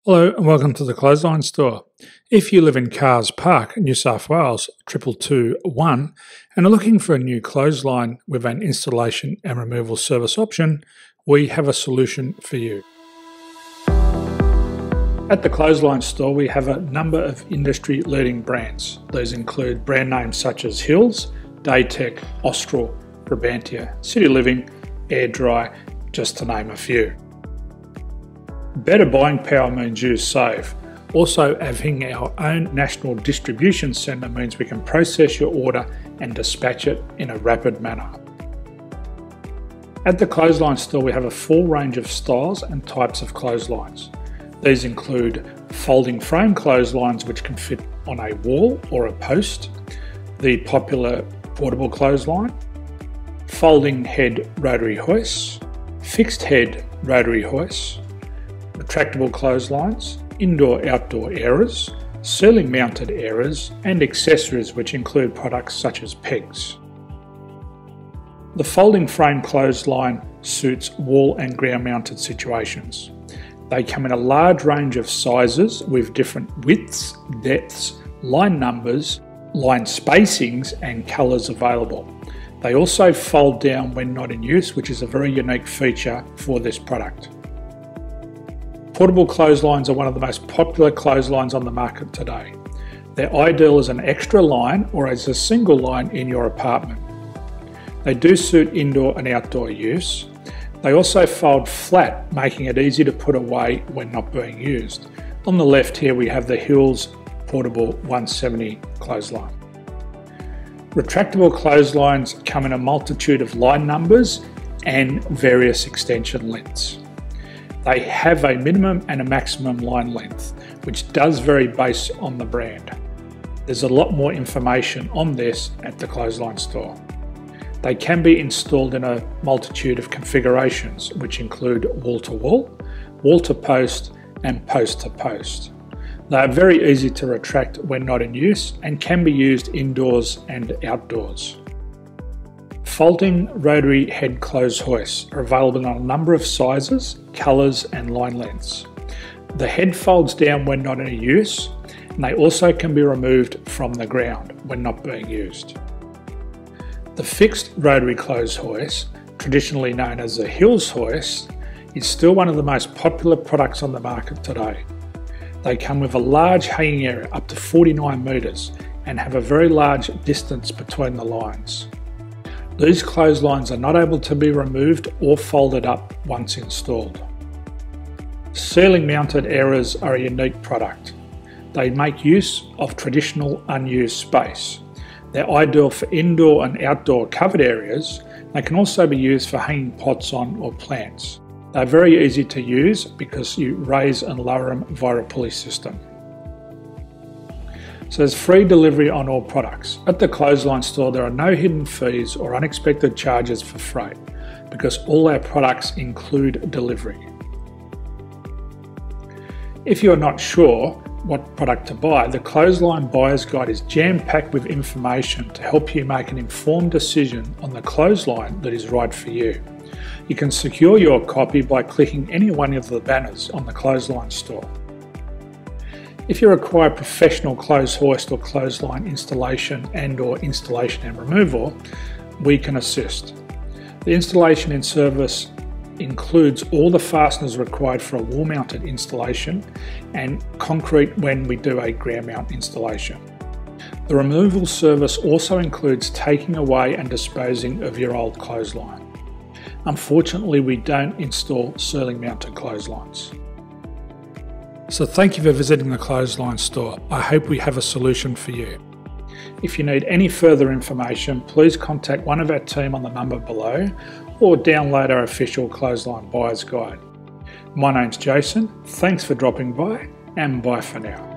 Hello and welcome to the Clothesline Store. If you live in Cars Park, New South Wales 2221 and are looking for a new clothesline with an installation and removal service option, we have a solution for you. At the Clothesline Store we have a number of industry leading brands. These include brand names such as Hills, Daytech, Austral, Brabantia, City Living, Air Dry, just to name a few. Better buying power means you save. Also, having our own national distribution centre means we can process your order and dispatch it in a rapid manner. At the Clothesline Store we have a full range of styles and types of clotheslines. These include folding frame clotheslines which can fit on a wall or a post, the popular portable clothesline, folding head rotary hoists, fixed head rotary hoists, retractable clotheslines, indoor-outdoor airers, ceiling mounted airers and accessories which include products such as pegs. The folding frame clothesline suits wall and ground mounted situations. They come in a large range of sizes with different widths, depths, line numbers, line spacings and colours available. They also fold down when not in use, which is a very unique feature for this product. Portable clotheslines are one of the most popular clotheslines on the market today. They're ideal as an extra line or as a single line in your apartment. They do suit indoor and outdoor use. They also fold flat, making it easy to put away when not being used. On the left here we have the Hills Portable 170 clothesline. Retractable clotheslines come in a multitude of line numbers and various extension lengths. They have a minimum and a maximum line length, which does vary based on the brand. There's a lot more information on this at the Clothesline Store. They can be installed in a multitude of configurations, which include wall-to-wall, wall-to-post and post-to-post. They are very easy to retract when not in use and can be used indoors and outdoors. Folding rotary head clothes hoists are available in a number of sizes, colours and line lengths. The head folds down when not in use and they also can be removed from the ground when not being used. The fixed rotary clothes hoist, traditionally known as the Hills hoist, is still one of the most popular products on the market today. They come with a large hanging area up to 49 metres and have a very large distance between the lines. These clotheslines are not able to be removed or folded up once installed. Ceiling mounted airers are a unique product. They make use of traditional unused space. They're ideal for indoor and outdoor covered areas. They can also be used for hanging pots on or plants. They're very easy to use because you raise and lower them via a pulley system. So there's free delivery on all products. At the Clothesline Store there are no hidden fees or unexpected charges for freight because all our products include delivery. If you're not sure what product to buy, the Clothesline Buyer's Guide is jam-packed with information to help you make an informed decision on the clothesline that is right for you. You can secure your copy by clicking any one of the banners on the Clothesline Store. If you require professional clothes hoist or clothesline installation and/or installation and removal, we can assist. The installation and service includes all the fasteners required for a wall-mounted installation and concrete when we do a ground mount installation. The removal service also includes taking away and disposing of your old clothesline. Unfortunately, we don't install ceiling mounted clotheslines. So thank you for visiting the Clothesline Store. I hope we have a solution for you. If you need any further information, please contact one of our team on the number below or download our official Clothesline Buyer's Guide. My name's Jason, thanks for dropping by and bye for now.